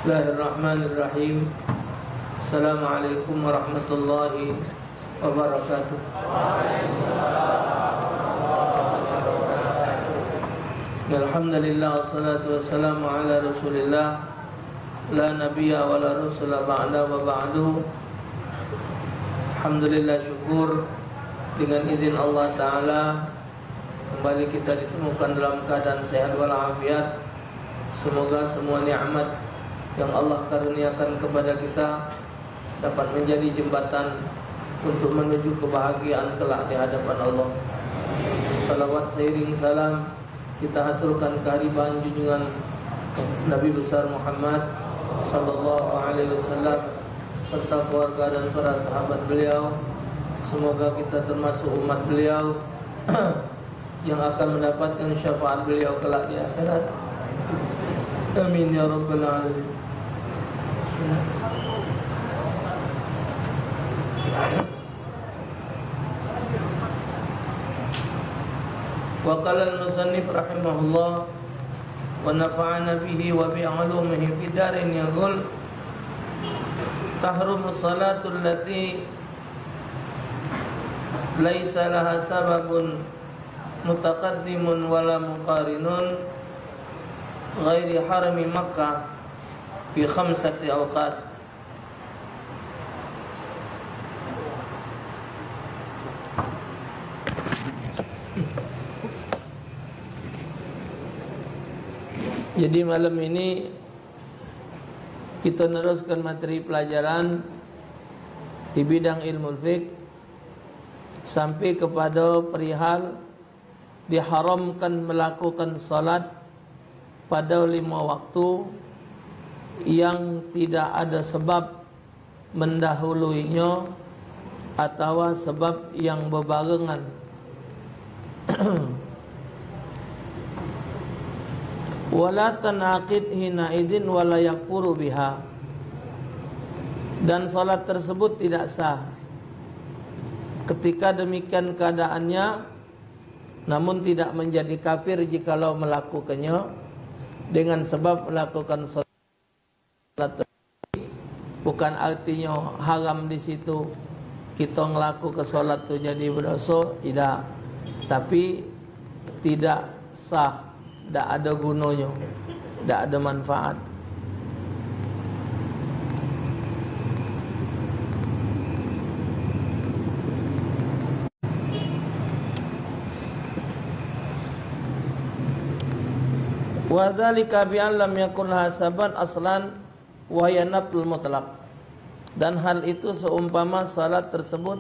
Bismillahirrahmanirrahim. Assalamualaikum warahmatullahi wabarakatuh. Alhamdulillah wassalatu wassalamu ala Rasulillah la nabiyya wa la rasula ba'da wa ba'du. Alhamdulillah, syukur dengan izin Allah Ta'ala kembali kita ditemukan dalam keadaan sehat walafiat. Semoga semua nikmat yang Allah karuniakan kepada kita dapat menjadi jembatan untuk menuju kebahagiaan kelak di hadapan Allah. Salawat seiring salam kita haturkan kehadiran junjungan Nabi besar Muhammad sallallahu alaihi wasallam serta keluarga dan para sahabat beliau. Semoga kita termasuk umat beliau yang akan mendapatkan syafaat beliau kelak di akhirat. Amin ya rabbal alamin. Wa qala al-musannif rahimahullah wa nafa'ana bihi wa bi 'ulumihi fid darin yaqul tahrumu salatu allati laisa laha sababun mutaqaddimun wala muqarinun ghairi harami Makkah fi khamsati awqat. Jadi malam ini kita meneruskan materi pelajaran di bidang ilmu fiqh sampai kepada perihal diharamkan melakukan salat pada 5 waktu yang tidak ada sebab mendahuluinya atau sebab yang berbarengan. Wala tanaqid hina idin wala yakfuru biha, dan salat tersebut tidak sah ketika demikian keadaannya, namun tidak menjadi kafir jikalau melakukannya dengan sebab melakukan salat. Bukan artinya haram di situ kita ngelaku ke salat tu jadi berdosa, tidak. Tapi tidak sah, tidak ada gunanya, tidak ada manfaat. Wa dzalika bi an lam yakun hasaban aslan wa hiya naflul mutlaq. Dan hal itu seumpama salat tersebut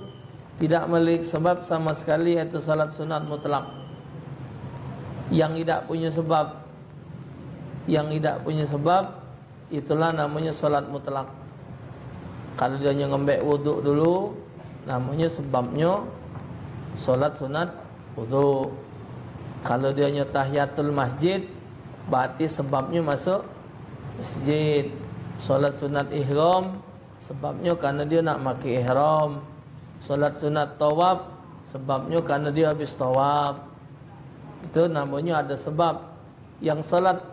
tidak memiliki sebab sama sekali, yaitu salat sunat mutlak yang tidak punya sebab. Yang tidak punya sebab itulah namanya salat mutlak. Kalau dia ngembek wuduk dulu, namanya sebabnya salat sunat wuduk. Kalau dia tahiyatul masjid, berarti sebabnya masuk masjid. Salat sunat ihram, sebabnya karena dia nak pakai ihram. Salat sunat tawaf, sebabnya karena dia habis tawaf. Itu namanya ada sebab. Yang salat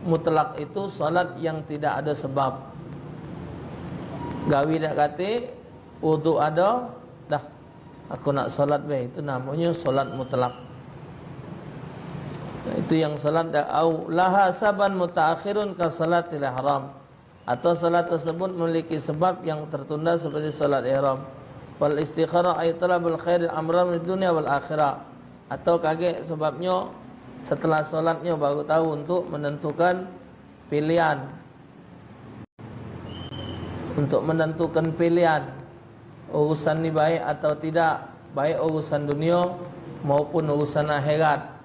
mutlak itu salat yang tidak ada sebab. Gawi dak kata wudu ada, dah aku nak salat be, itu namanya salat mutlak. Itu yang salat au laha saban mutaakhirun ka salatil ihram, atau salat tersebut memiliki sebab yang tertunda seperti salat ihram. Wal istikharah ay talabul khairil amran fid dunya wal akhirah, atau kaget sebabnya setelah salatnya baru tahu untuk menentukan pilihan, untuk menentukan pilihan urusan ini baik atau tidak, baik urusan dunia maupun urusan akhirat.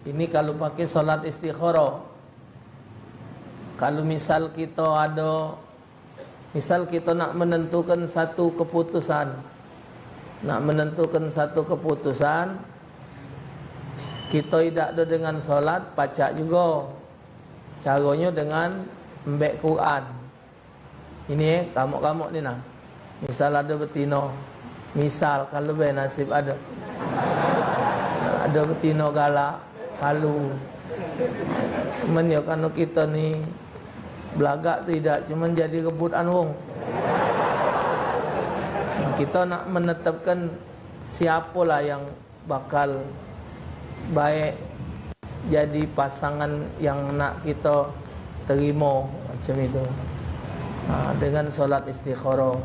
Ini kalau pakai salat istikharah. Kalau misal kita nak menentukan satu keputusan, kita tidak ada dengan salat, pacak juga. Caranya dengan membek Quran. Ini kamu-kamu ni nah. Misal ada betina, misal kalau nasib ada betina galak, halu. Men ya kalau kita ni Belagak tu tidak, cuma jadi rebutan wong. Kita nak menetapkan siapalah yang bakal baik jadi pasangan yang nak kita terima macam itu. Dengan solat istikharah.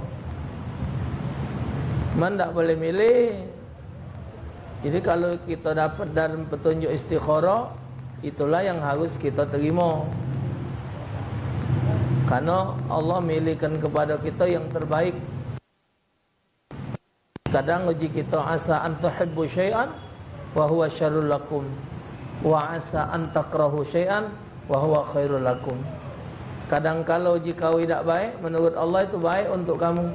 Man tak boleh milih. Jadi kalau kita dapat dalam petunjuk istikharah, itulah yang harus kita terima. Karena Allah milihkan kepada kita yang terbaik. Kadang uji kita asa an tuhibbu syai'an wa huwa syarrul lakum wa asa an takrahu syai'an wa huwa khairul lakum. Kadang kalau jika kamu tidak baik, menurut Allah itu baik untuk kamu.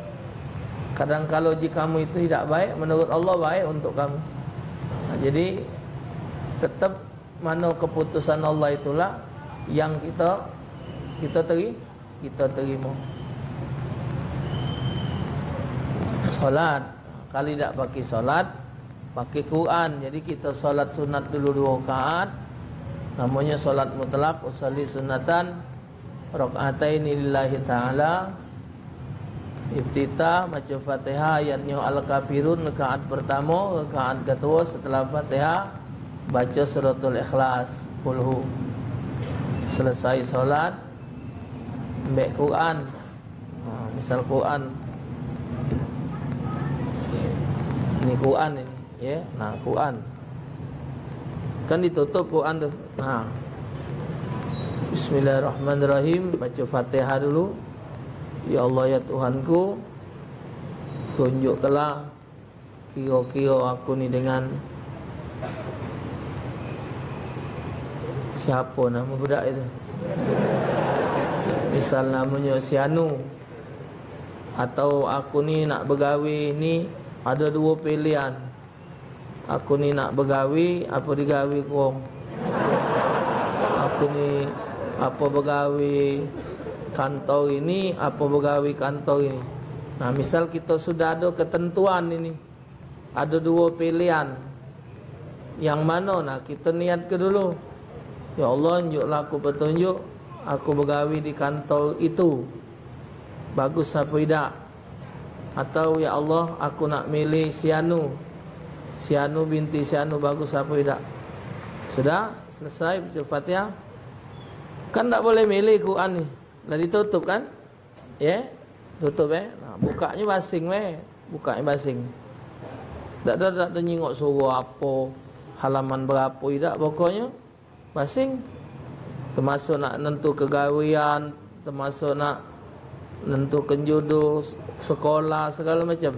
Kadang kalau jika kamu itu tidak baik, menurut Allah baik untuk kamu. Jadi tetap mana keputusan Allah itulah yang kita terima. Solat, kali tak pakai solat, pakai Quran. Jadi kita solat sunat dulu 2 rakaat. Namanya solat mutlak, usalli sunatan rakaatain lillahi ta'ala. Iftitah baca Fatihah, ayatnya Al-Kafirun rakaat pertama, rakaat kedua setelah Fatihah baca suratul Ikhlas, Qulhu. Selesai solat ambil Quran. Misal Quran. Ini Quran ini, ya. Nah, Quran. Kan ditutup Quran tu. Bismillahirrahmanirrahim, baca Fatihah dulu. Ya Allah ya Tuhanku, tunjukkanlah kira-kira aku ni dengan siapa nama budak itu. Misal namanya si Anu. Atau aku ni nak bergawi ni, ada 2 pilihan. Aku ni nak bergawi, apa digawi korang? Aku ni apa bergawi kantor ini, apa bergawi kantor ini. Nah, misal kita sudah ada ketentuan ini, ada 2 pilihan. Yang mana? Nah, kita niat ke dulu. Ya Allah, tunjuklah aku petunjuk, aku bergawi di kantor itu. Bagus apa tidak? Atau ya Allah, aku nak milih si Anu. Si Anu binti si Anu, bagus apa tidak? Sudah selesai baca Fatihah. Kan tak boleh milih Quran ni. Dah ditutup kan? Ya, tutup Nah, bukanya basing bukanya basing. Tak nyingok suruh apa, halaman berapa tidak, pokoknya basing. Termasuk nak nentu kegawian, termasuk nak nentukan jodoh, sekolah, segala macam.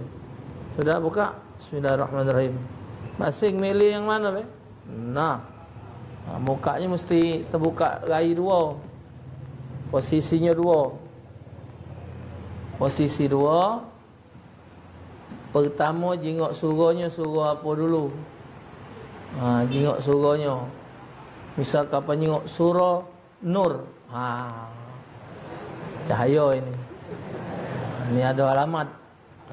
Sudah buka? Bismillahirrahmanirrahim. Basing milih yang mana Nah, mukanya mesti terbuka rai 2. Posisinya 2. Posisi 2. Pertama jingok surahnya, surah apa dulu? Jingok surahnya. Misal kapan jingok surah Nur. Cahaya ini. Ini ada alamat.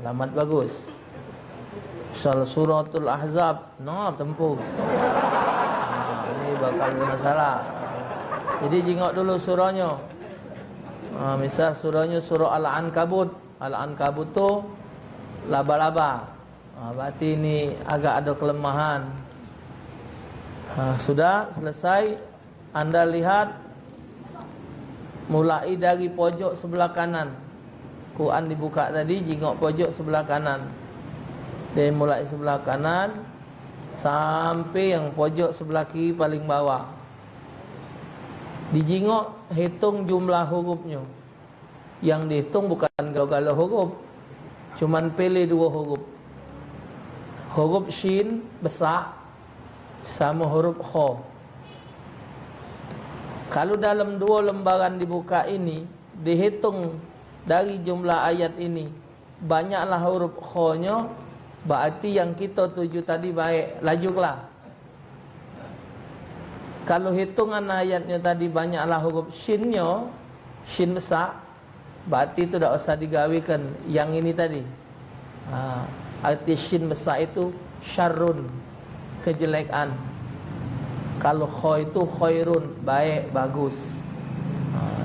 Alamat bagus. Misal suratul Ahzab. Tempuh. Ini bakal masalah. Jadi jingok dulu surahnya. Misal surahnya surah Al-Ankabut. Al-Ankabut tu laba-laba. Berarti ini agak ada kelemahan. Sudah selesai. Anda lihat, mulai dari pojok sebelah kanan. Quran dibuka tadi, jingok pojok sebelah kanan. Dan mulai sebelah kanan sampai yang pojok sebelah kiri paling bawah. Dijingok, hitung jumlah hurufnya. Yang dihitung bukan galau-galau huruf, cuman pilih 2 huruf. Huruf Shin besar sama huruf Kha. Kalau dalam 2 lembaran dibuka ini, dihitung dari jumlah ayat ini, banyaklah huruf Kha-nya, berarti yang kita tuju tadi baik, lajulah. Kalau hitungan ayatnya tadi banyaklah huruf Shin-nya, Shin besar, berarti itu tak usah digawikan yang ini tadi. Arti Shin besar itu syarrun, kejelekan. Kalau Kha itu khairun, baik, bagus.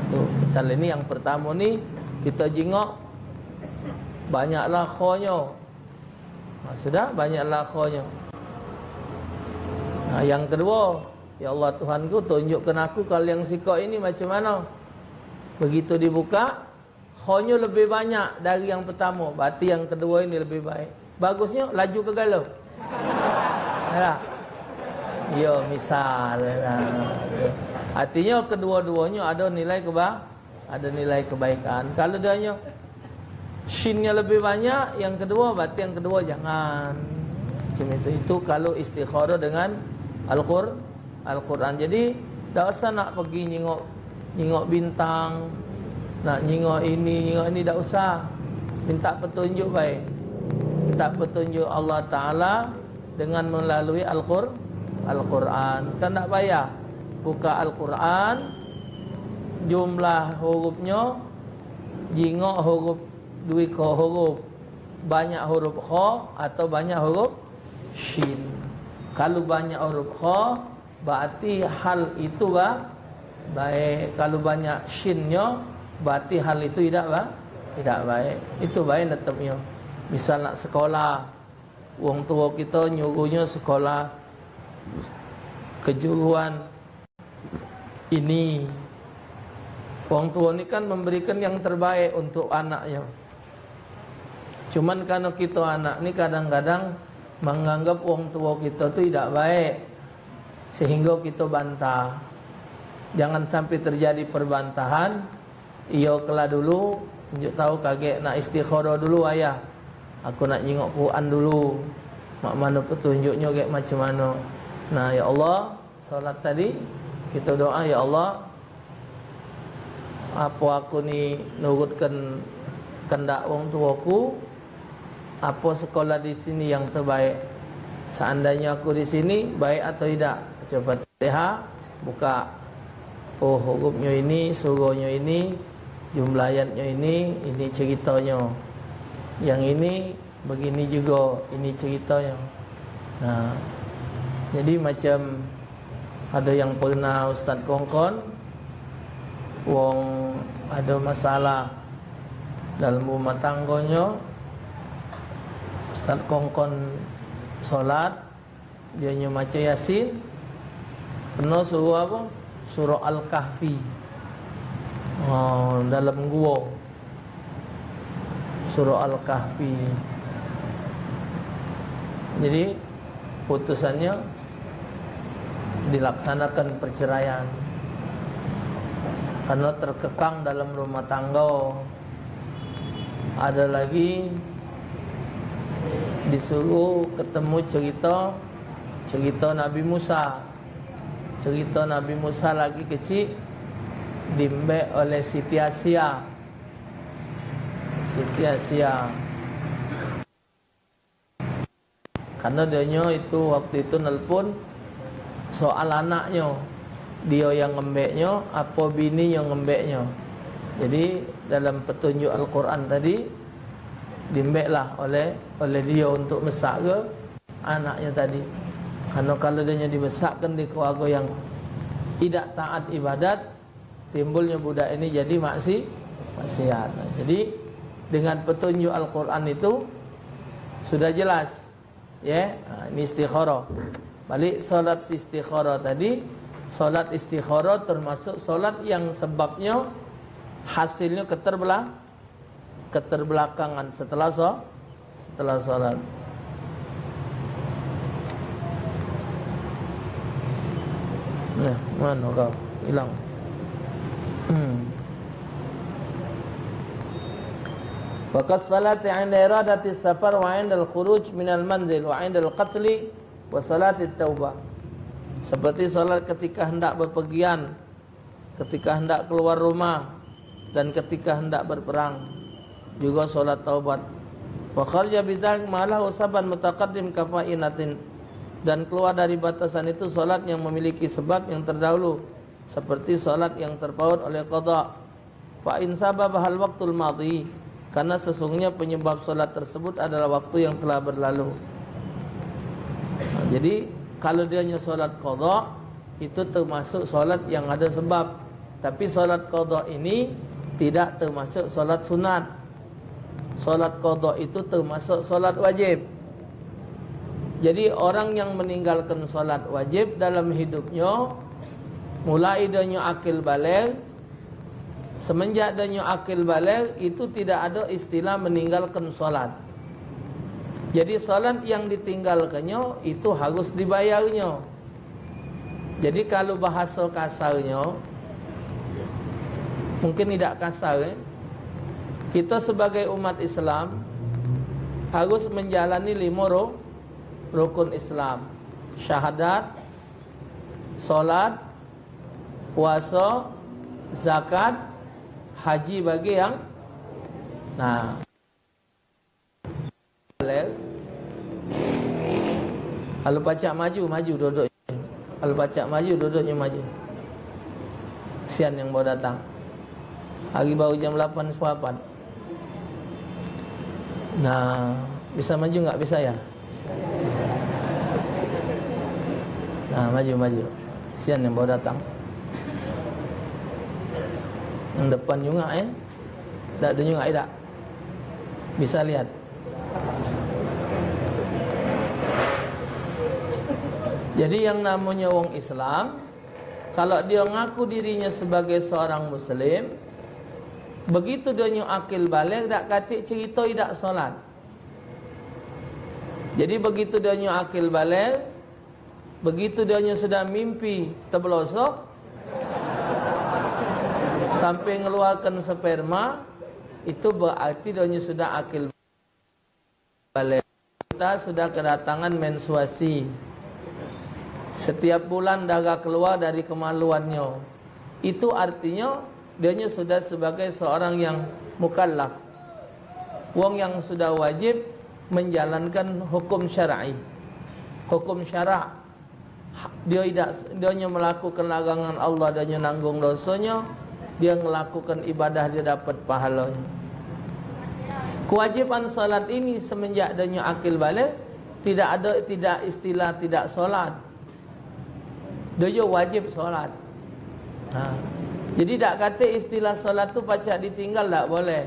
Tu misal ini yang pertama ni kita jengok banyaklah khonyo. Sudah banyaklah khonyo. Yang kedua, ya Allah Tuhanku, tunjukkan aku kalau yang sikap ini macam mana. Begitu dibuka, khonyo lebih banyak dari yang pertama. Berarti yang kedua ini lebih baik. Bagusnya laju ke galau. Ya. Ya, misal. Artinya kedua-duanya ada nilai kebaikan. Kalau dia shinnya lebih banyak, yang kedua, berarti yang kedua jangan. Macam itu. Itu kalau istikharah dengan Al-Quran. Jadi tak usah nak pergi nyengok bintang, nak nyengok ini tak usah. Minta petunjuk baik. Minta petunjuk Allah Ta'ala dengan melalui Al-Quran. Kan tak payah buka Al-Quran, jumlah hurufnya, jengok huruf dua huruf, banyak huruf kha atau banyak huruf shin. Kalau banyak huruf kha, berarti hal itu baik. Kalau banyak shinnya, berarti hal itu tidak baik. Itu baik tetapnya. Misal nak sekolah, wong tua kita nyuruhnya sekolah kejuruan ini. Wong tua ni kan memberikan yang terbaik untuk anaknya. Cuman karena kita anak ni kadang-kadang menganggap wong tua kita tu tidak baik, sehingga kita bantah. Jangan sampai terjadi perbantahan. Iyo kelah dulu, tunjuk tahu kaget nak istikharah dulu ayah. Aku nak jengok Quran dulu. Mak mana petunjuknya kayak macam mana. Nah, ya Allah, solat tadi kita doa, ya Allah, apa aku ni nurutkan kehendak wong tuaku, apa sekolah di sini yang terbaik. Seandainya aku di sini baik atau tidak. Baca Fatihah, buka. Oh, hurufnya ini, surahnya ini, jumlah ayatnya ini ceritanya. Yang ini begini juga, ini ceritanya. Nah, jadi macam ada yang pernah Ustaz kongkon, wong ada masalah dalam rumah tangganya, Ustaz kongkon solat, dia baca Yasin, kena suruh apa? Surah Al-Kahfi. Dalam gua. Surah Al-Kahfi. Jadi putusannya dilaksanakan perceraian karena terkekang dalam rumah tangga. Ada lagi disuruh ketemu cerita Nabi Musa. Cerita Nabi Musa lagi kecil dimbek oleh Siti Asia. Karena dia itu waktu itu nelpon soal anaknya, dia yang ngembeknya, apa bini yang ngembeknya. Jadi dalam petunjuk Al-Quran tadi dimbeklah oleh dia untuk mesak ke anaknya tadi. Karena kalau dia dibesarkan di keluarga yang tidak taat ibadat, timbulnya budak ini jadi maksiat. Jadi dengan petunjuk Al-Quran itu sudah jelas, ya. Ini istikharah. Balik solat istikharah tadi, solat istikharah termasuk solat yang sebabnya hasilnya keterbelakangan setelah solat. Nah, mana kau hilang? Waqas salati 'inda iradati safar wa 'inda al-khuruj min al-manzil wa 'inda al-qatl wa salati taubah. Seperti salat ketika hendak bepergian, ketika hendak keluar rumah, dan ketika hendak berperang. Juga salat taubat. Wa kharaja bidzalik ma'alahu saban mutaqaddim kafainatin. Dan keluar dari batasan itu salat yang memiliki sebab yang terdahulu, seperti salat yang terpaut oleh qada. Fa in sababahal waqtul madhi, karena sesungguhnya penyebab salat tersebut adalah waktu yang telah berlalu. Jadi kalau dia hanya salat qada, itu termasuk salat yang ada sebab. Tapi solat qada ini tidak termasuk solat sunat. Solat qada itu termasuk solat wajib. Jadi orang yang meninggalkan solat wajib dalam hidupnya, mulai dia akil baligh, semenjak dia akil baligh, itu tidak ada istilah meninggalkan solat. Jadi solat yang ditinggalkannya itu harus dibayarnya. Jadi kalau bahasa kasarnya, mungkin tidak kasar, kita sebagai umat Islam harus menjalani 5 rukun Islam: syahadat, solat, puasa, zakat, haji bagi yang kalau pacak maju duduk. Kalau pacak maju duduknya maju. Kesian yang baru datang. Hari baru jam 8 suapan. Nah, bisa maju enggak? Bisa ya? Nah, maju. Kesian yang baru datang. Yang depan juga ya. Tak ada juga tidak. Bisa lihat. Jadi yang namanya wong Islam, kalau dia ngaku dirinya sebagai seorang Muslim, begitu dia akil baligh, tak katik cerita tidak solat. Jadi begitu dia akil baligh, begitu dia sudah mimpi terbelosok, sampai mengeluarkan sperma, itu berarti dia sudah akil baligh. Kita sudah kedatangan menstruasi. Setiap bulan darah keluar dari kemaluannya. Itu artinya dia sudah sebagai seorang yang mukallaf. Wong yang sudah wajib menjalankan hukum syar'i. Hukum syara'. Dia melakukan larangan Allah, dia nanggung dosanya. Dia melakukan ibadah, dia dapat pahalanya. Kewajiban salat ini semenjak dia akil baligh, tidak istilah tidak solat. Dia wajib solat. Jadi tak kata istilah solat tu pacak ditinggal, tak boleh.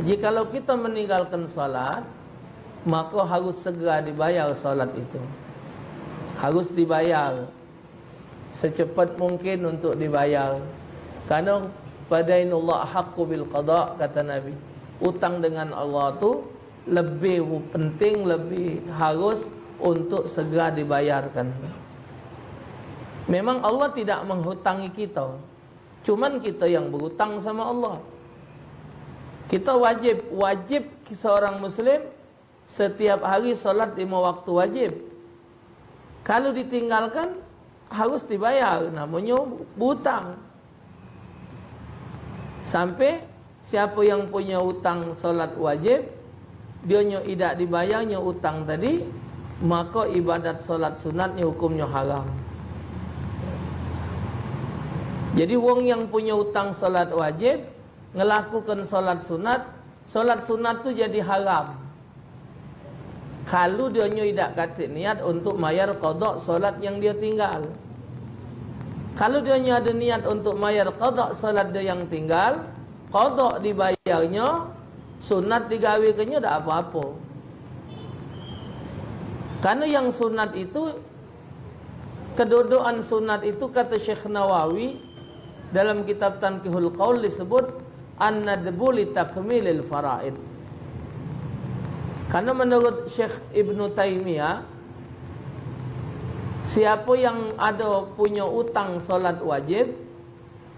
Jikalau kita meninggalkan solat, maka harus segera dibayar solat itu. Harus dibayar secepat mungkin untuk dibayar. Karena padainullah haqqu bil qada, kata Nabi. Utang dengan Allah tu lebih penting, lebih harus untuk segera dibayarkan. Memang Allah tidak menghutangi kita, cuman kita yang berhutang sama Allah. Kita wajib seorang Muslim setiap hari solat 5 waktu wajib. Kalau ditinggalkan harus dibayar, namanya berhutang. Sampai siapa yang punya hutang solat wajib, dia tidak dibayarnya hutang tadi, maka ibadat solat sunatnya hukumnya haram. Jadi wong yang punya hutang solat wajib, ngelakukan solat sunat tu jadi haram. Kalau dia tidak kata niat untuk mayar qada solat yang dia tinggal. Kalau dia ada niat untuk mayar qada solat dia yang tinggal, qada dibayarnya, sunat digawikannya tak apa-apa. Karena yang sunat itu, kedudukan sunat itu kata Syekh Nawawi dalam kitab Tanqihul Qaul disebut an-nadbu li takmilil faraid. Karena menurut Syekh Ibnu Taimiyah, siapa yang ada punya utang solat wajib,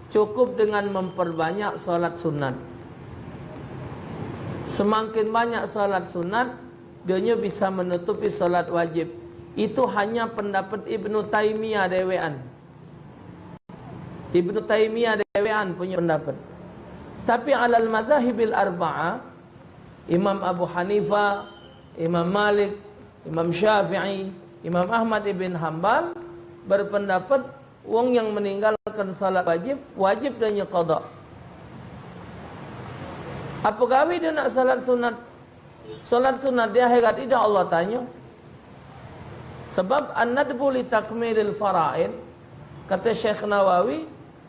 cukup dengan memperbanyak solat sunat. Semakin banyak solat sunat, dia bisa menutupi solat wajib. Itu hanya pendapat Ibnu Taimiyah dewean. Ibnu Taimiyah dewean punya pendapat. Tapi alal madzahibil arba'ah, Imam Abu Hanifah, Imam Malik, Imam Syafi'i, Imam Ahmad ibn Hanbal berpendapat wong yang meninggalkan salat wajib dan qada. Apa gawe dia nak salat sunat? Salat sunat di akhirat tidak Allah tanya. Sebab an-nadbu li takmilil fara'id, kata Syekh Nawawi,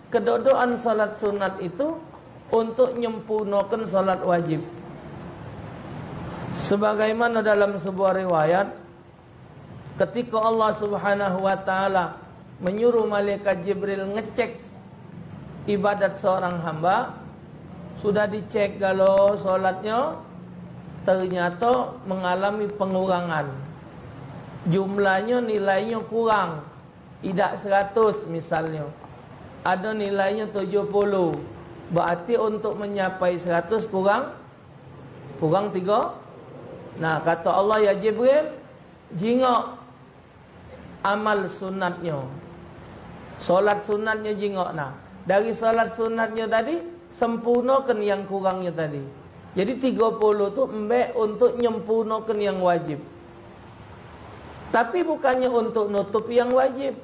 kedodoan salat sunat itu untuk nyempurnakan salat wajib. Sebagaimana dalam sebuah riwayat, ketika Allah Subhanahu wa taala menyuruh malaikat Jibril ngecek ibadat seorang hamba, sudah dicek kalau salatnya ternyata mengalami pengurangan. Jumlahnya, nilainya kurang, tidak 100 misalnya, ada nilainya 70, berarti untuk mencapai 100 kurang 3. Nah, kata Allah, ya Jibril, jingok amal sunatnya, solat sunatnya jingok. Nah, dari solat sunatnya tadi sempurnakan yang kurangnya tadi. Jadi 30 tu embek untuk nyempurnakan yang wajib. Tapi bukannya untuk nutup yang wajib.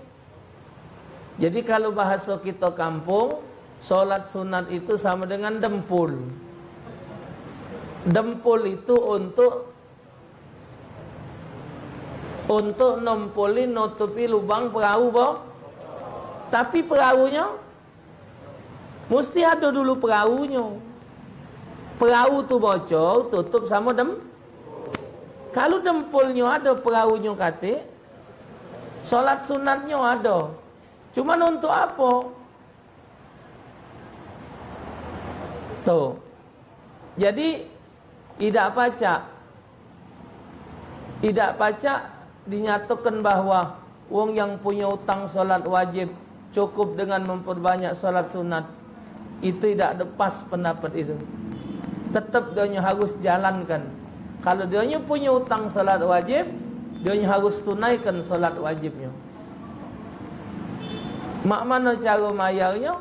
Jadi kalau bahasa kita kampung, solat sunat itu sama dengan dempul. Dempul itu untuk nempulin, nutupi lubang perahu, boh. Tapi perahunya mesti ada dulu perahunya. Perahu tu bocor, tutup sama Kalau dempulnya ada, perahunya kate, solat sunatnya ada. Cuman untuk apa? Tuh. Jadi tidak pacak dinyatakan bahwa wong yang punya utang solat wajib cukup dengan memperbanyak solat sunat. Itu tidak lepas pendapat itu. Tetap dia harus jalankan. Kalau dia punya utang solat wajib, dia harus tunaikan solat wajibnya. Mak mana cara mayarnya?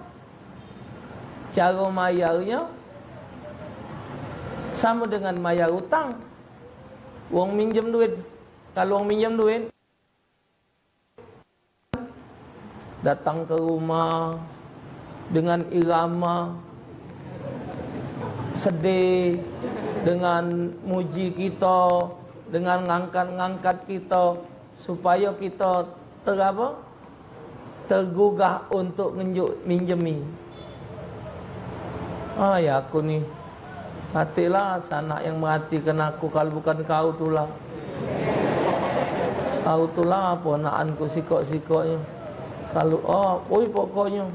Cara mayarnya sama dengan mayar utang. Wong minjem duit. Kalau wong minjem duit, datang ke rumah dengan irama sedih, dengan muji kita, dengan ngangkat-ngangkat kita, supaya kita tergugah untuk minjemi. Ya aku nih, hatilah sanak yang merhatikan aku, kalau bukan kau tulah. Kau tulah ponakanku sikok-sikoknya. Kalau pokoknya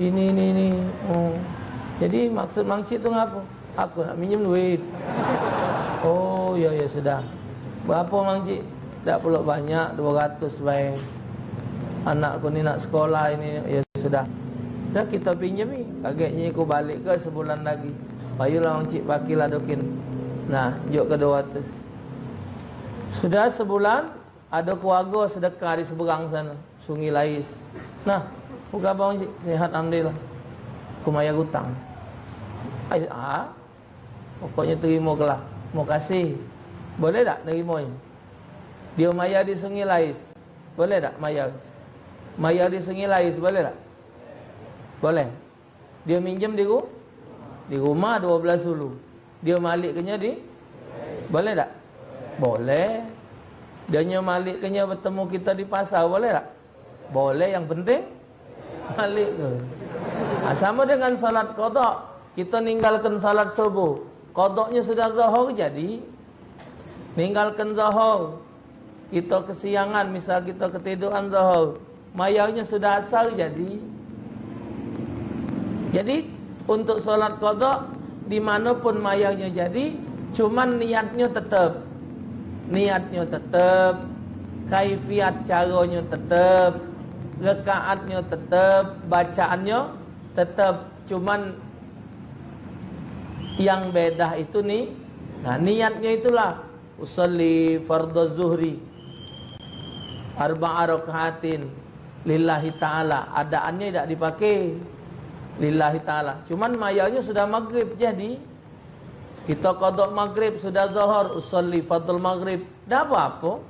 ini. Jadi maksud mangcik tu ngapa? Aku nak minjem duit. Oh ya sudah. Berapa mangcik? Tak perlu banyak, 200 baik. Anakku ni nak sekolah ini, ya sudah. Sudah kita pinjami. Agaknya aku balik ke sebulan lagi. Bayulah mangcik pakilah dokin. Nah, jok ke 200. Sudah sebulan, ada keluarga sedekah di seberang sana, Sungai Lais. Nah, bukan apa mangcik? Sehat alhamdulillah. Aku mayar hutang. Pokoknya terima kelah. Mau kasih. Boleh tak terima ni? Dia mayar di Sungai Lais. Boleh tak mayar? Mayar di Sungai Lais boleh tak? Boleh. Dia minjem di rumah 12 hulu. Dia malik kenya boleh tak? Boleh. Dia malik kenya bertemu kita di pasar, boleh tak? Boleh, yang penting malik ke. Sama dengan salat qada. Kita ninggalkan salat subuh, qadanya sudah zuhur, jadi ninggalkan zuhur. Kita kesiangan, misal kita ketiduran zuhur, mayarnya sudah asar, jadi untuk salat qada dimanapun mayarnya jadi, cuman niatnya tetap, kaifiat caranya tetap, rakaatnya tetap, bacaannya tetap, cuman yang beda itu nih. Nah, niatnya itulah usolli fardhu zuhri arba'a rakaatin lillahi ta'ala. Adaannya tidak dipakai lillahi ta'ala. Cuman mayarnya sudah maghrib, jadi kita qada maghrib, sudah zuhur, usolli fardhul maghrib, dah apa-apa.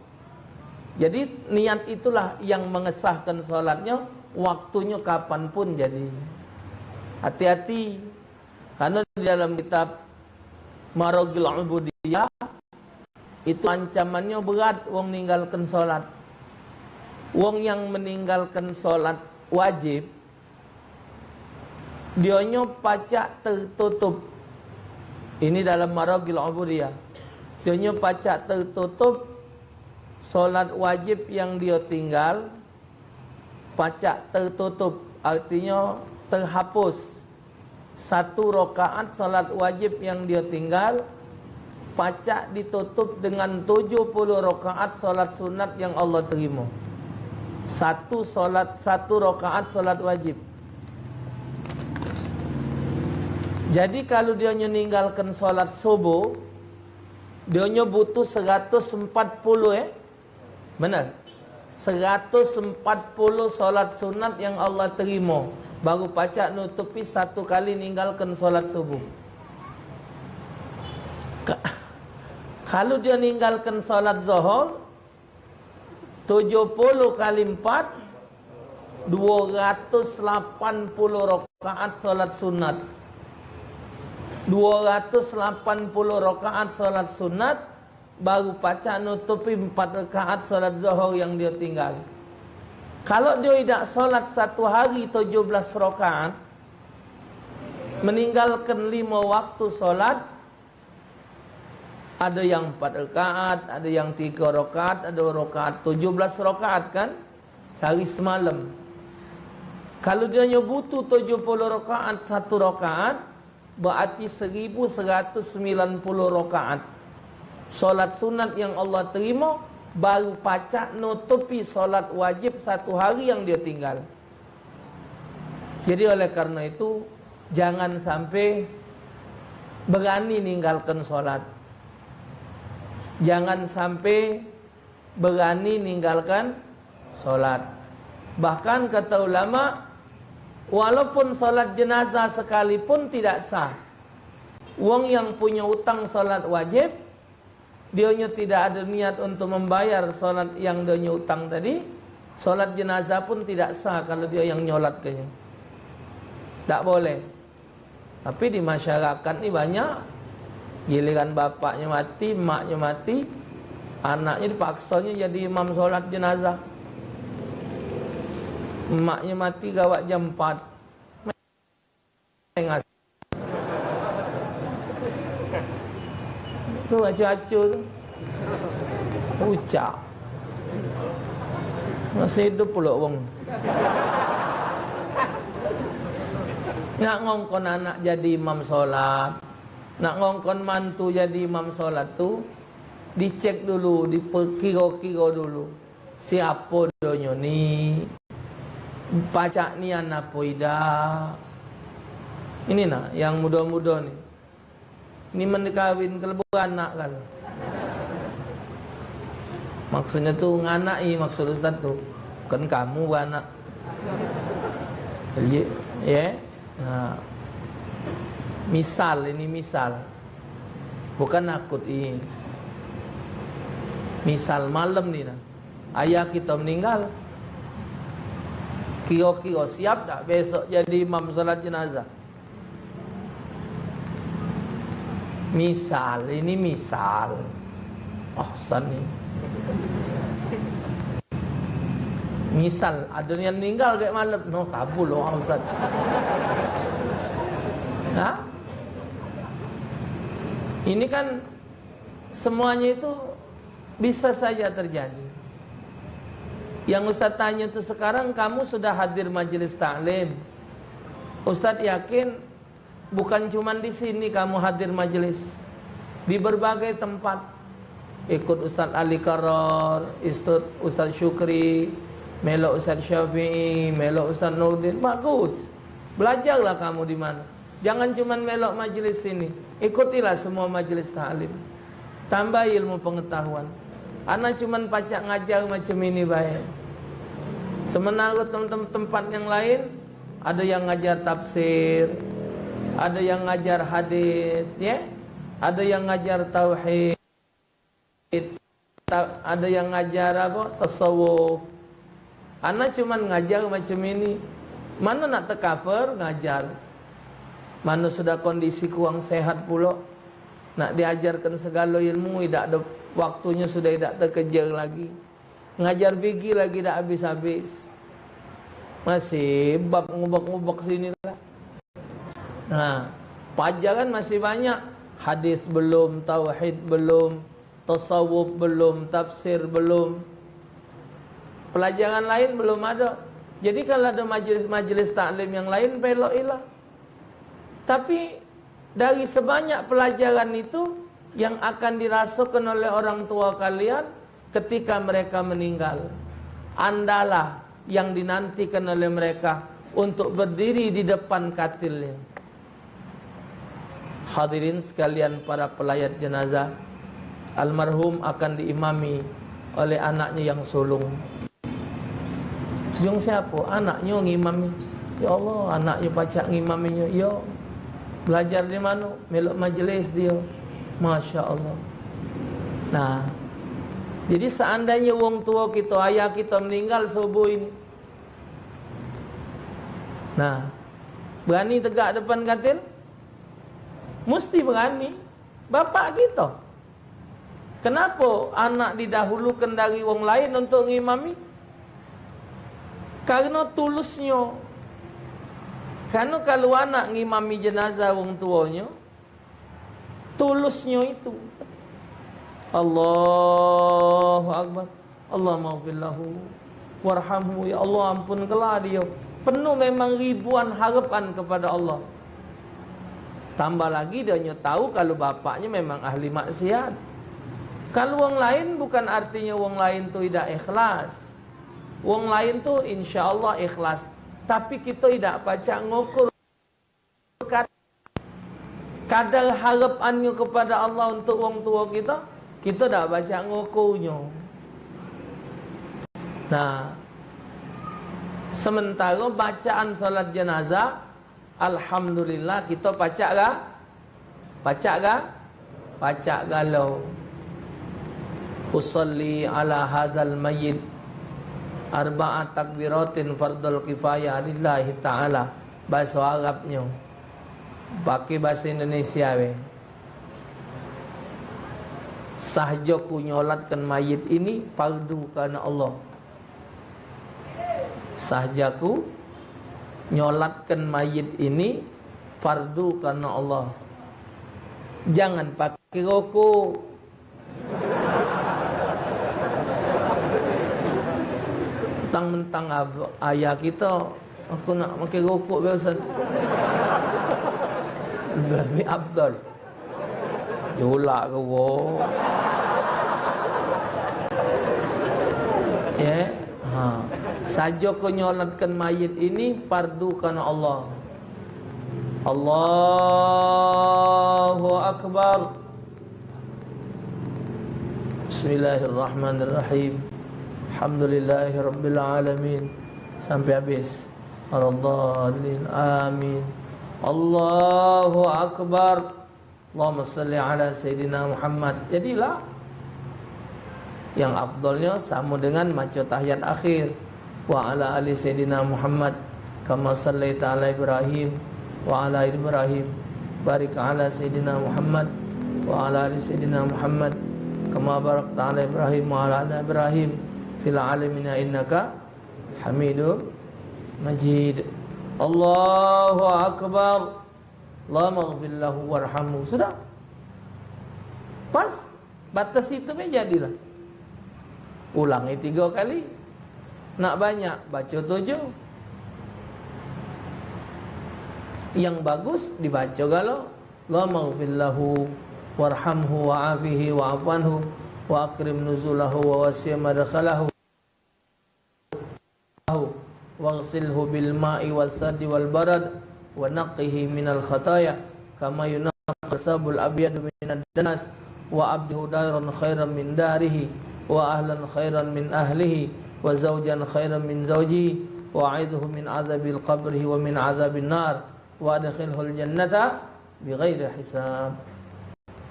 Jadi niat itulah yang mengesahkan salatnya, waktunya kapanpun jadi. Hati-hati. Karena di dalam kitab Maragil Ubudiyah itu ancamannya berat wong meninggalkan solat. Wong yang meninggalkan solat wajib Dionyo pacak tertutup. Ini dalam Maragil Ubudiyah. Dionyo pacak tertutup solat wajib yang dia tinggal, pacak tertutup, artinya terhapus. 1 rakaat solat wajib yang dia tinggal, pacak ditutup dengan 70 rakaat solat sunat yang Allah terima. 1 rakaat solat wajib. Jadi kalau dia meninggalkan solat subuh, dia butuh 140 benar? 140 solat sunat yang Allah terima, baru pacak nutupi 1 kali ninggalkan solat subuh. Kalau dia ninggalkan solat zuhur, 70 kali 4, 280 rakaat solat sunat. 280 rakaat salat sunat, baru pacak nutupi 4 rakaat salat zuhur yang dia tinggal. Kalau dia tidak salat 1 hari 17 rakaat, meninggalkan 5 waktu salat, ada yang 4 rakaat, ada yang 3 rakaat, ada rakaat 17 rakaat kan, sehari semalam. Kalau dia butuh 70 rakaat 1 rakaat, berarti 1190 rakaat solat sunat yang Allah terima, baru pacak nutupi solat wajib 1 hari yang dia tinggal. Jadi oleh karena itu, jangan sampai berani ninggalkan solat. Jangan sampai berani ninggalkan solat. Bahkan kata ulama, walaupun solat jenazah sekalipun tidak sah. Wong yang punya utang solat wajib, dianya tidak ada niat untuk membayar solat yang dianya utang tadi, solat jenazah pun tidak sah kalau dia yang nyolat kayaknya. Tak boleh. Tapi di masyarakat ini banyak, giliran bapaknya mati, maknya mati, anaknya dipaksanya jadi imam solat jenazah. Emaknya mati gawat jam 4. Tu acu-acu tu. Ucap. Masih hidup pula wong. Nak ngongkon anak jadi imam solat, nak ngongkon mantu jadi imam solat tu, dicek dulu, dipekiro-kiro dulu. Siapa donyo ni? Pacak ni anak poida. Ini nak yang muda-muda ni. Ini mendikawin kelebu anak kan. Maksudnya tu nganai, maksud Ustaz tu. Kan kamu anak. Jadi, ya. Nah. Misal, ini misal. Bukan nakut ini. Misal malam ni nah. Ayah kita meninggal. Kira-kira siap tak besok jadi imam salat jenazah? Misal, ini misal. Oh, sani. Misal, ada yang meninggal kayak malam. No, kabul loh, Ustaz. Hah? Ini kan semuanya itu bisa saja terjadi. Yang Ustaz tanya itu sekarang, kamu sudah hadir majelis taklim. Ustaz yakin bukan cuma di sini kamu hadir majelis, di berbagai tempat. Ikut Ustaz Ali Karor, Ustaz Syukri, melok Ustaz Syafi'i, melok Ustaz Nurdin. Bagus. Belajarlah kamu di mana. Jangan cuma melok majelis sini. Ikutilah semua majelis taklim. Tambah ilmu pengetahuan. Anak cuma pacak ngajar macam ini baik. Sementara tempat yang lain, ada yang ngajar tafsir, ada yang ngajar hadis, ya, ada yang ngajar tauhid, ada yang ngajar apa, tasawuf. Anak cuma ngajar macam ini. Mana nak tercover ngajar? Mana sudah kondisi kurang sehat pula, nak diajarkan segala ilmu, tidak ada waktunya, sudah tidak terkejar lagi. Ngajar fikih lagi tidak habis-habis. Masih bab ngubak-ngubak sini lah. Nah, pelajaran masih banyak. Hadis belum, tauhid belum, tasawuf belum, tafsir belum. Pelajaran lain belum ada. Jadi kalau ada majlis-majlis taklim yang lain, beloklah. Tapi dari sebanyak pelajaran itu yang akan dirasakan oleh orang tua kalian ketika mereka meninggal, andalah yang dinantikan oleh mereka untuk berdiri di depan katilnya. Hadirin sekalian para pelayat jenazah, almarhum akan diimami oleh anaknya yang sulung. Yung siapa? Anaknya ngimami. Ya Allah, anaknya pacak ngimaminya. Ya, belajar di mana? Melok majlis dia. Masya Allah. Nah, jadi seandainya wong tua kita, ayah kita meninggal subuh ini, nah, berani tegak depan katil? Mesti berani. Bapak kita. Kenapa anak didahulukan dari wong lain untuk ngimami? Karena tulusnya. Karena kalau anak ngimami jenazah wong tuanya, tulusnya itu. Allahu Akbar. Allah maghfirlahu warhamhu. Ya Allah, ampunkanlah dia. Penuh memang ribuan harapan kepada Allah. Tambah lagi dia tahu kalau bapaknya memang ahli maksiat. Kalau wong lain bukan artinya wong lain tu tidak ikhlas. Wong lain tu insya Allah ikhlas. Tapi kita tidak pacak ngukur kadar harapannya kepada Allah untuk wong tua kita. Kita tidak baca ngukurnya. Nah, sementara bacaan salat jenazah, alhamdulillah kita pacak gak? Pacak gak? Pacak galau. Usalli ala hadzal mayyit arba'at takbiratin fardul kifayah lillahi ta'ala. Bahasa Arabnya. Pakai bahasa Indonesia we. Sahjaku nyolatkan mayit ini fardu karena Allah. Sahjaku nyolatkan mayit ini fardu karena Allah. Jangan pakai rokok. Mentang-mentang ayah kita, aku nak pakai rokok biasa. Lebih abdal. Jolak ke wo. Ya, saja kau nyolatkan mayit ini fardu karena Allah. Allahu Akbar. Bismillahirrahmanirrahim. Alhamdulillahirabbil alamin. Sampai habis. Ar-Dallin. Amin. Allahu Akbar. Allahumma salli ala Sayyidina Muhammad. Jadilah yang afdalnya sama dengan maca tahiyat akhir. Wa ala ali Sayyidina Muhammad kama sallaita ala Ibrahim wa ala Ibrahim. Barik ala Sayyidina Muhammad wa ala ali Sayyidina Muhammad kama barakta ala Ibrahim wa ala ali Ibrahim fil alamin innaka Hamidum Majid. Allahu Akbar. Allahumma ighfir lahu warhamhu. Sudah. Pas. Batas itu jadilah. Ulangi 3 kali. Nak banyak, baca 7. Yang bagus dibaca kalau Allahumma ighfir lahu warhamhu wa'afihi wa'afanhu wa akrim nuzulahu wa wasi' madkhalahu waghsilhu bil ma'i wal sadi wal barad wa naqqihi minal khataya kama yunqqa sabul abyad minad danas wa abdihu daran khairan min darihi wa ahlan khairan min ahlihi wa zawjan khairan min zawjihi wa a'idhu min azabil qabrihi wa min azabin nar wa adkhilhul jannata bighairi hisab.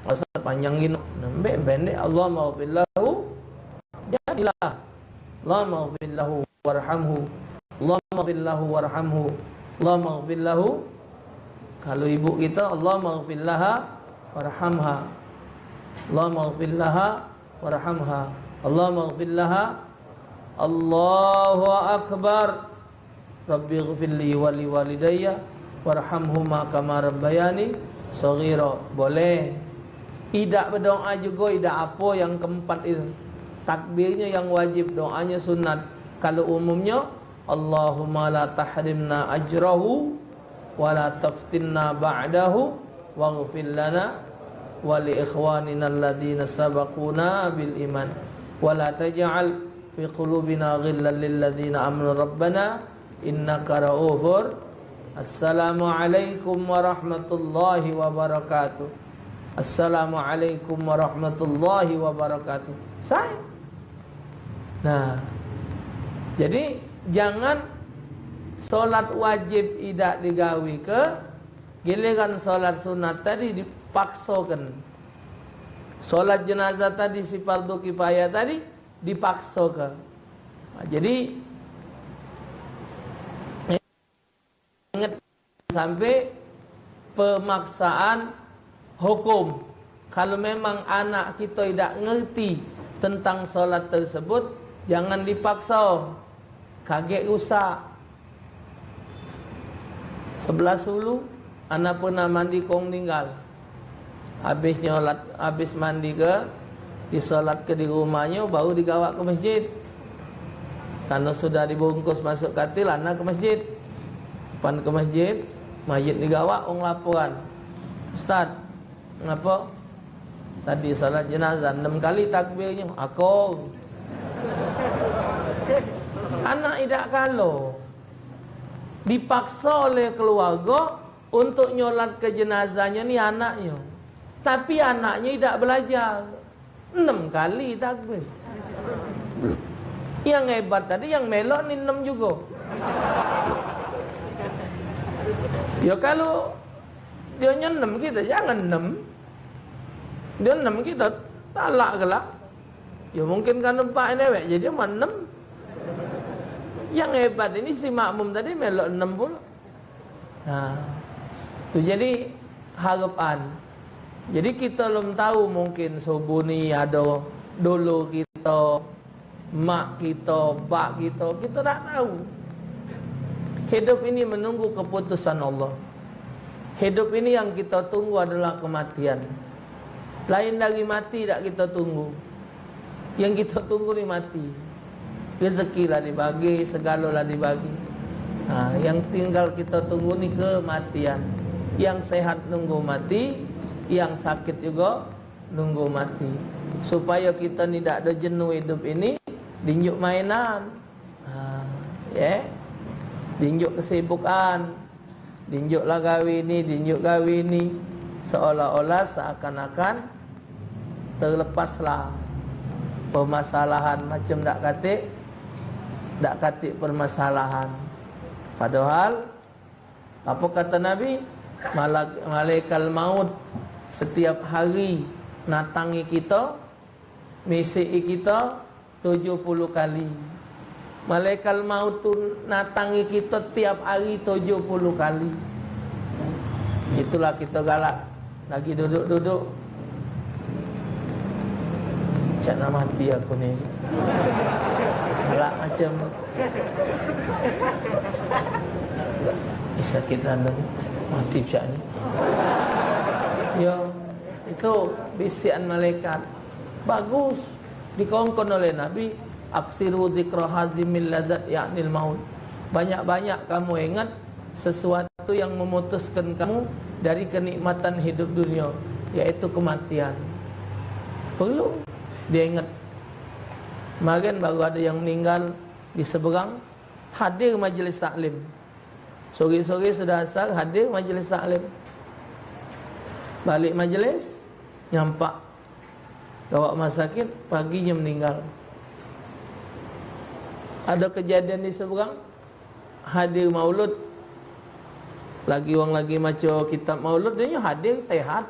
Maksud panjangin pendek. Allahumma ighfir lahu jadilah. Allahumma ighfir lahu warhamhu. Allahumma ighfir lahu warhamhu. Allahumma ighfir lahu. Kalau ibu kita Allahumma ighfir laha warhamha. Allahumma ighfir laha warhamha. Allahumma ighfir laha. Allahu akbar. Rabbi ighfir li wa li walidayya warhamhuma kama rabbayani shaghira. Boleh. Idak berdoa juga, idak apa yang keempat itu. Takbirnya yang wajib, doanya sunat. Kalau umumnya Allahumma la tahrimna ajrahu wa la taftinna ba'dahu waghfir lana wa li ikhwanina alladhina sabaquna bil iman wa la taj'al fi qulubina ghillan lil ladzina amanu rabbana innaka ra'ufur. Assalamualaikum warahmatullahi wabarakatuh. Assalamualaikum warahmatullahi wabarakatuh. Sah. Nah, jadi jangan solat wajib tidak digawi ke, giliran solat sunat tadi dipaksakan. Solat jenazah tadi si fardu kifayah tadi dipaksa ke. Nah, jadi ingat sampai pemaksaan hukum. Kalau memang anak kita tidak ngerti tentang solat tersebut, jangan dipaksa. Kaget rusak. 11 dulu anak pernah mandi kong meninggal. Habis mandi ke, disolat ke di rumahnya, baru digawak ke masjid. Karena sudah dibungkus masuk katil, anak ke masjid. Pan ke masjid, mayit digawak, orang laporan. Ustaz, ngapa? Tadi salat jenazah 6 kali takbirnya. Aku anak tidak kalau dipaksa oleh keluarga untuk nyolat ke jenazahnya ni anaknya. Tapi anaknya tidak belajar. 6 kali takbir. Yang hebat tadi yang melok ni 6 juga. Ya kalau dia 6 kita jangan 6. Dia 6 kita talak gelak. Ya mungkin kan 4 dewek jadi 6. Yang hebat ini si makmum tadi melok 6 pula. Nah, itu jadi harapan. Jadi kita belum tahu mungkin subuh ni ada dulu kita, mak kita, bak kita tak tahu. Hidup ini menunggu keputusan Allah. Hidup ini yang kita tunggu adalah kematian. Lain dari mati tak kita tunggu. Yang kita tunggu ni mati. Rezekilah dibagi, segalalah dibagi. Nah, yang tinggal kita tunggu ni kematian. Yang sehat nunggu mati, yang sakit juga nunggu mati. Supaya kita tidak ada jenuh hidup ini, dinjuk mainan. Dinjuk kesibukan, dinjuklah gawi ini, seolah-olah seakan-akan terlepaslah permasalahan macam dak katik permasalahan. Padahal apa kata Nabi? Malaikat maut setiap hari natangi kita, misi kita 70 kali. Malaikat maut tu natangi kita tiap hari 70 kali. Itulah kita galak. Lagi duduk-duduk, cak nak mati aku ni. Galak macam sakit dalam mati cak ni. Ya, itu bisikan malaikat. Bagus dikongkon oleh Nabi. Aksiru dzikra hazimil ladzat ya'nil maut. Banyak-banyak kamu ingat sesuatu yang memutuskan kamu dari kenikmatan hidup dunia, yaitu kematian. Perlu dia ingat. Kemarin baru ada yang meninggal di seberang, hadir majlis taklim. Sore-sore sudah asar, hadir majlis taklim. Balik majlis, nyampak bawa rumah sakit, paginya meninggal. Ada kejadian di seberang, hadir maulud. Lagi orang lagi maca kitab maulud, dia hadir sehat.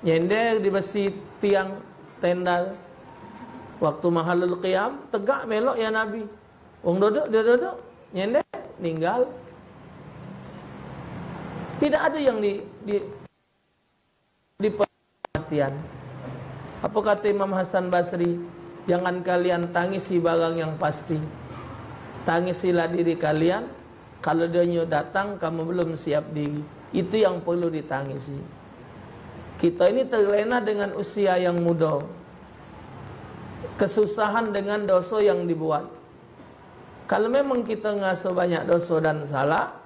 Nyender di besi tiang tenda. Waktu mahalul qiyam, tegak melok ya Nabi. Orang duduk, dia duduk, nyender, meninggal. Tidak ada yang di perhatian. Apa kata Imam Hasan Basri? Jangan kalian tangisi barang yang pasti. Tangisilah diri kalian Kalau dia datang, kamu belum siap diri. Itu yang perlu ditangisi. Kita ini terlena dengan usia yang muda, kesusahan dengan dosa yang dibuat. Kalau memang kita ngasuh banyak dosa dan salah,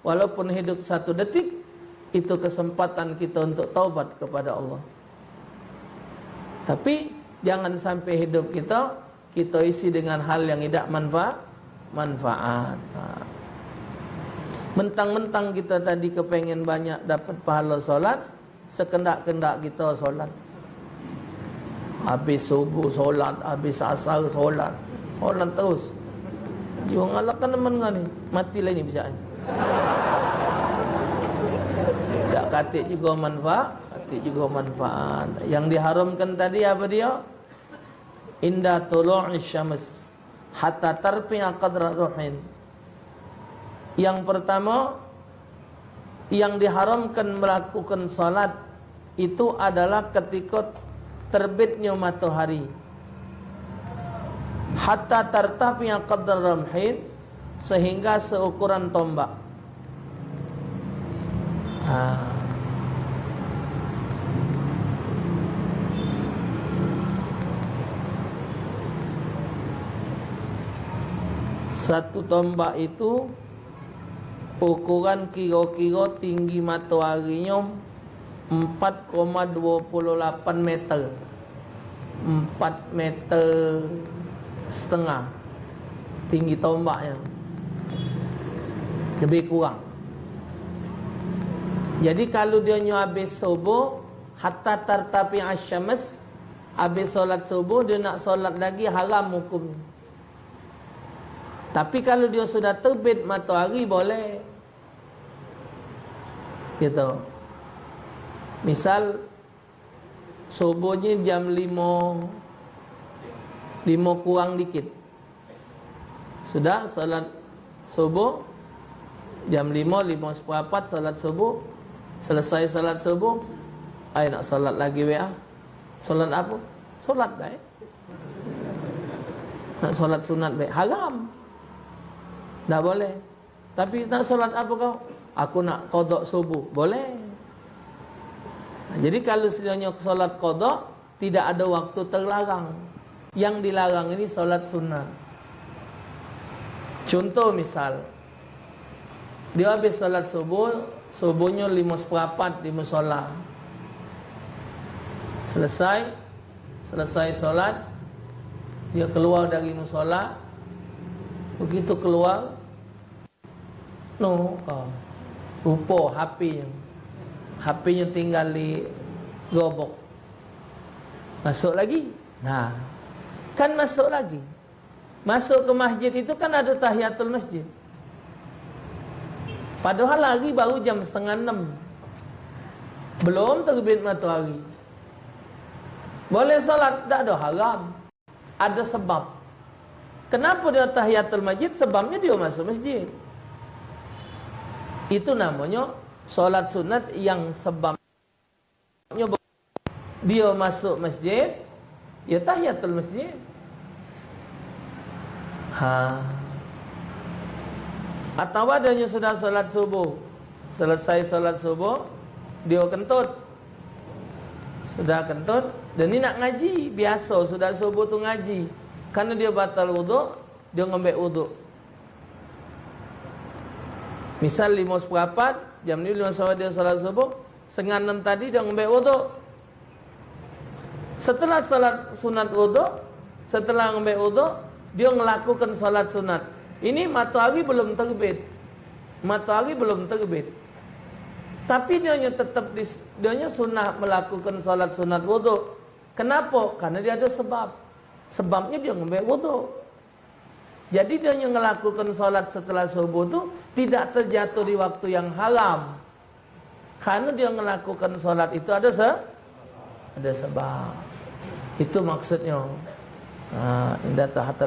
walaupun hidup 1 detik, itu kesempatan kita untuk taubat kepada Allah. Tapi jangan sampai hidup kita isi dengan hal yang tidak manfaat. Mentang-mentang kita tadi kepengen banyak dapat pahala solat, sekendak-kendak kita solat. Habis subuh solat, habis asar solat, solat terus. Jiwa ngalakkan teman kan ni, matilah ni bisa. Tak katik juga manfaat, Yang diharamkan tadi apa dia? Inda tulu'i syams hatta tarfi'a qadra ruhin. Yang pertama, yang diharamkan melakukan salat itu adalah ketika terbitnya matahari. Hatta tartafi'a qadra ruhin, sehingga seukuran tombak. Satu tombak itu ukuran kira-kira tinggi mataharinya 4,28 meter, 4,5 meter tinggi tombaknya, lebih kurang. Jadi kalau dia habis subuh, hatta tartafi asyams, habis solat subuh dia nak solat lagi, haram hukumnya. Tapi kalau dia sudah terbit matahari, boleh. Gitu. Misal subuhnya jam 5 kurang dikit. Sudah salat subuh jam 5:04 salat subuh. Selesai salat subuh, ai nak salat lagi ya. Salat apa? Salat baik. Nak salat sunat baik, haram. Tak boleh. Tapi nak solat apa kau? Aku nak qada subuh. Boleh. Jadi kalau sedangnya solat qada, tidak ada waktu terlarang. Yang dilarang ini solat sunat. Contoh misal, dia habis solat subuh, subuhnya 5:04 di musola. Selesai solat, dia keluar dari musola. Begitu keluar, rupa HP-nya tinggal di gobok. Masuk lagi. Nah, kan masuk lagi. Masuk ke masjid itu kan ada tahiyatul masjid. Padahal lagi baru jam 5:30. Belum terbit matahari. Boleh salat, tak ada haram. Ada sebab. Kenapa dia tahiyatul masjid? Sebabnya dia masuk masjid. Itu namanya solat sunat yang sebabnya dia masuk masjid, ya tahiyatul masjid. Atau adanya sudah solat subuh, selesai solat subuh, dia kentut. Sudah kentut, dan ini nak ngaji. Biasa sudah subuh tu ngaji. Karena dia batal wuduk, dia ngambil wuduk. Misal 5:04, jam ni 5:04 dia salat subuh, 5:30 tadi dia ngambil wuduk. Setelah salat sunat wuduk, setelah ngambil wuduk, dia melakukan salat sunat. Ini matahari belum terbit. Tapi dia sunnah melakukan salat sunat wuduk. Kenapa? Karena dia ada sebab. Sebabnya dia ngambil wuduk. Jadi dia yang melakukan solat setelah subuh itu tidak terjatuh di waktu yang haram. Karena dia melakukan solat itu ada sebab. Itu maksudnya. Indah hatta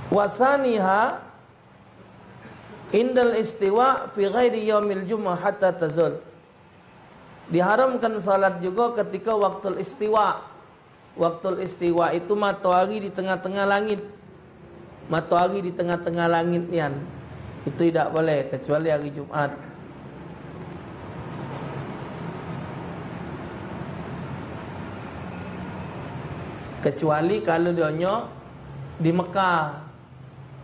wasaniha indal istiwa fi ghairi yaumil jumu'ah hatta tazul. Diharamkan salat juga ketika waktu istiwa. Waktu istiwa itu matahari di tengah-tengah langit. Matahari di tengah-tengah langit nian. Itu tidak boleh kecuali hari Jumat. Kecuali kalau dia di Mekah.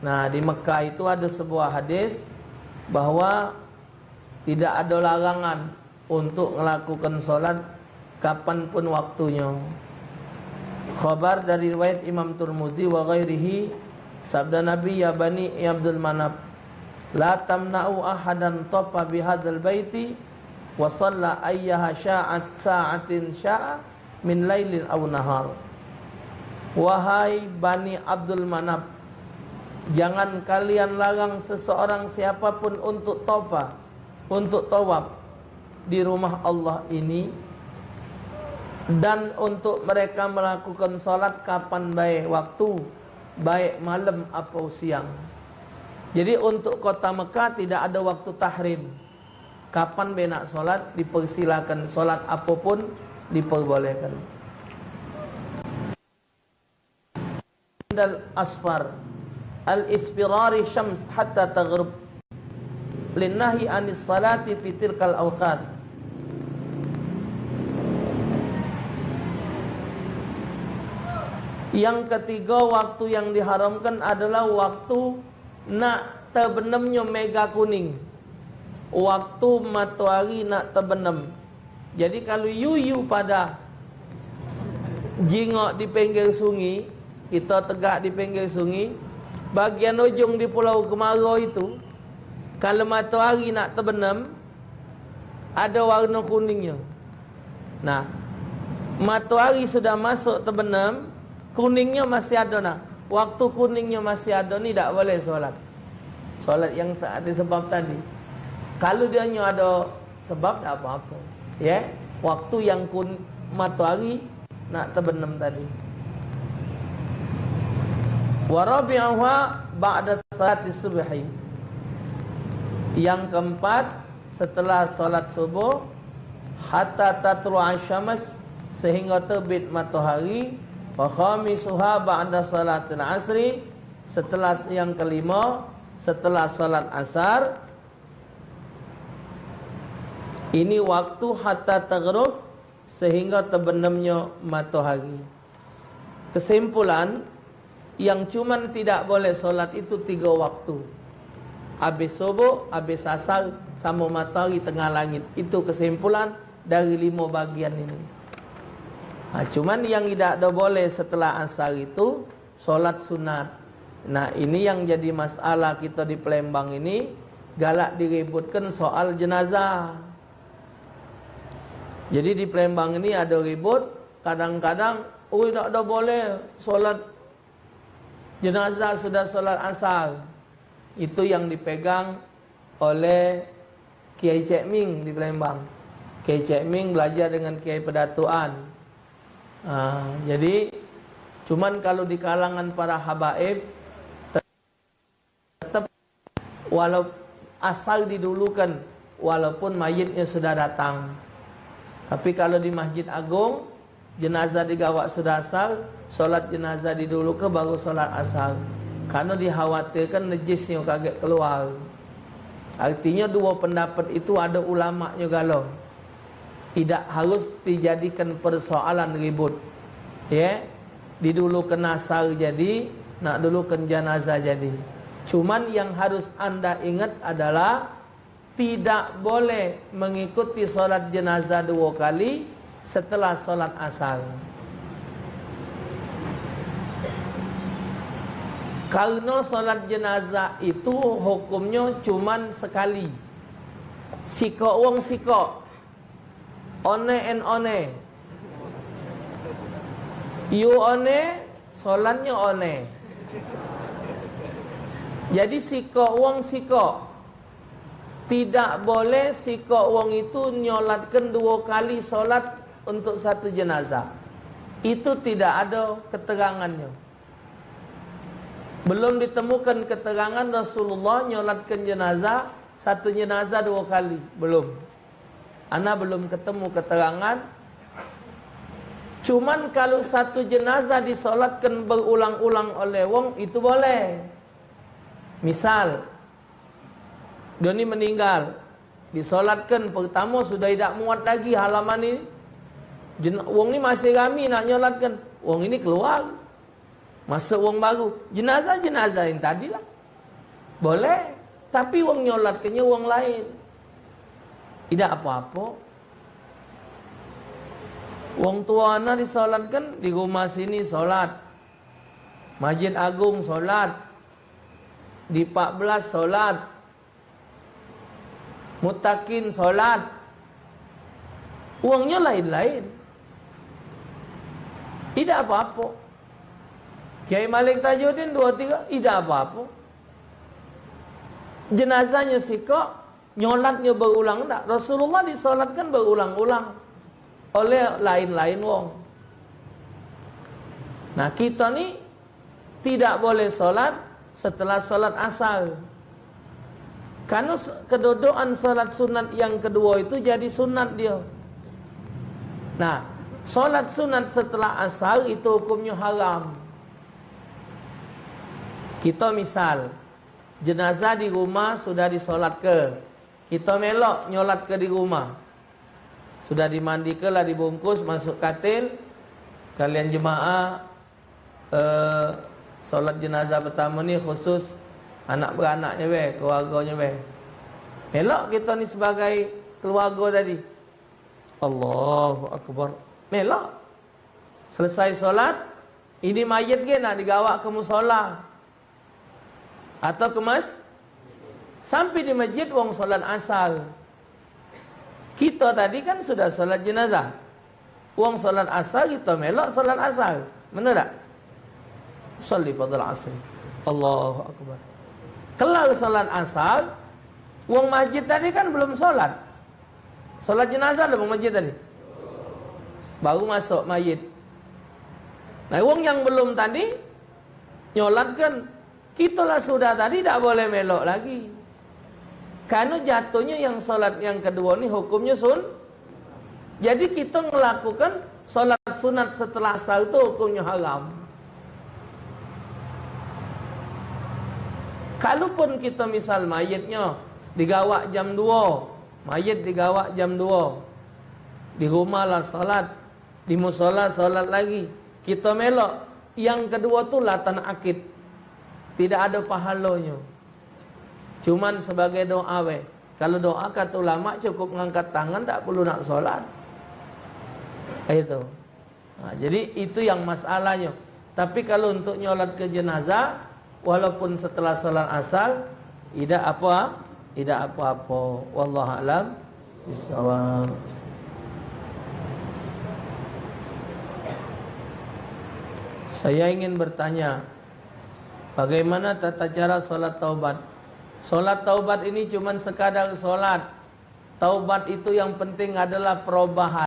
Nah, di Mekah itu ada sebuah hadis bahwa tidak ada larangan untuk melakukan solat kapanpun waktunya. Khabar dari riwayat Imam Tirmidzi wa ghairihi, sabda Nabi, ya Bani Abdul Manaf, la tamna'u ahadan tafa bihadzal baiti wa shalla ayyaha sa'atin sya'a min lailin aw nahar. Wahai Bani Abdul Manaf, jangan kalian larang seseorang siapapun untuk tawaf, untuk tawaf di rumah Allah ini, dan untuk mereka melakukan salat kapan baik waktu, baik malam atau siang. Jadi untuk kota Mekah tidak ada waktu tahrim. Kapan nak salat dipersilakan, salat apapun diperbolehkan. Al-asfar al-isfirari syams hatta taghrib linnahi anis salati fi tilkal awqat. Yang ketiga, waktu yang diharamkan adalah waktu nak terbenamnya mega kuning, waktu matahari nak terbenam. Jadi kalau you pada jingok di pinggir sungai, kita tegak di pinggir sungai, bagian ujung di Pulau Kemarau itu, kalau matahari nak terbenam, ada warna kuningnya. Nah, matahari sudah masuk terbenam, kuningnya masih ada. Nah, waktu kuningnya masih ada ni tak boleh solat. Solat yang ada sebab tadi. Kalau dia ada sebab tak apa-apa. Ya, waktu yang matahari nak terbenam tadi. Wa rabi'uha ba'da salati subhi. Yang keempat, setelah salat subuh, hatta tatlu'a syams, sehingga terbit matahari. Wa khamisuha ba'da salatil asri. Setelah yang kelima, setelah salat asar. Ini waktu hatta taghrib, sehingga terbenamnya matahari. Kesimpulan, yang cuman tidak boleh solat itu 3 waktu. Habis subuh, habis asar, sama matahari tengah langit. Itu kesimpulan dari 5 bagian ini. Cuman yang tidak ada boleh setelah asar itu solat sunat. Nah, ini yang jadi masalah kita di Palembang ini, galak diributkan soal jenazah. Jadi di Palembang ini ada ribut, kadang-kadang, tak ada boleh solat jenazah sudah solat asar. Itu yang dipegang oleh Kiai Cek Ming di Palembang. Kiai Cek Ming belajar dengan Kiai Pedatuan. Jadi cuman kalau di kalangan para habaib tetap walau asal didulukan walaupun mayitnya sudah datang. Tapi kalau di Masjid Agung jenazah digawak sudah asar, solat jenazah didulu ke baru solat asar. Karena dikhawatirkan najisnya kaget keluar. Artinya 2 pendapat itu ada ulama'nya galau. Tidak harus dijadikan persoalan ribut. Ya, didulukan asar jadi, nak dulukan jenazah jadi. Cuman yang harus anda ingat adalah tidak boleh mengikuti solat jenazah 2 kali setelah solat asar. Karena solat jenazah itu hukumnya cuman sekali. Sikok wong sikok, one and one. You one, solatnya one. Jadi sikok wong sikok. Tidak boleh sikok wong itu nyolatkan 2 kali solat untuk 1 jenazah. Itu tidak ada keterangannya. Belum ditemukan keterangan Rasulullah nyolatkan jenazah 1 jenazah 2 kali. Belum. Ana belum ketemu keterangan. Cuman kalau 1 jenazah disolatkan berulang-ulang oleh wong, itu boleh. Misal Dia ni meninggal, disolatkan, pertama sudah tidak muat lagi halaman ini. Wong ni masih ramai nak nyolatkan. Wong ini keluar, masuk wong baru. Jenazah yang tadilah boleh, tapi wong nyolatkannya wong lain, tidak apa-apa. Wong tua na disolatkan di rumah sini solat, Masjid Agung solat, di 14 solat, Mutakin solat, uangnya lain-lain, tidak apa-apa. Kiai Malik Tajuddin 2-3, tidak apa-apa. Jenazahnya sikok, nyolatnya berulang tak. Rasulullah disolatkan berulang-ulang oleh lain-lain wong. Nah kita ni tidak boleh solat setelah solat asar, karena kedudukan solat sunat yang kedua itu jadi sunat dia. Nah solat sunat setelah asar itu hukumnya haram. Kita misal jenazah di rumah sudah disolat ke, kita melok nyolat ke di rumah, sudah dimandi ke lah, dibungkus, masuk katil, kalian jemaah solat jenazah pertama ni khusus anak beranaknya keluarganya melok kita ni sebagai keluarga tadi, Allahu Akbar, melok selesai solat, ini mayat ke nak digawak ke musola atau kemas, sampai di masjid wong solat asar. Kita tadi kan sudah solat jenazah, wong solat asar, kita melok solat asar, benar tak? Sholli fadhil asr, Allahu Akbar. Kelar solat asar, wong masjid tadi kan belum solat, solat jenazah ada wong masjid tadi, baru masuk mayit. Nah wong yang belum tadi nyolatkan, kita lah sudah tadi tak boleh melok lagi, karena jatuhnya yang solat yang kedua ni hukumnya jadi kita melakukan solat sunat setelah asar itu hukumnya haram. Kalaupun kita misal mayitnya digawak jam 2, mayit digawak jam 2, di rumah lah solat, di musola solat lagi, kita melok, yang kedua tu latan akid, tidak ada pahalanya, cuman sebagai doa weh. Kalau doa kata ulama cukup mengangkat tangan, tak perlu nak solat. Itu. Nah, jadi itu yang masalahnya. Tapi kalau untuk nyolat ke jenazah, walaupun setelah solat asar, tidak apa-apa. Wallahu a'lam bishawab. Saya ingin bertanya, bagaimana tata cara solat taubat? Solat taubat ini cuma sekadar solat. Taubat itu yang penting adalah perubahan.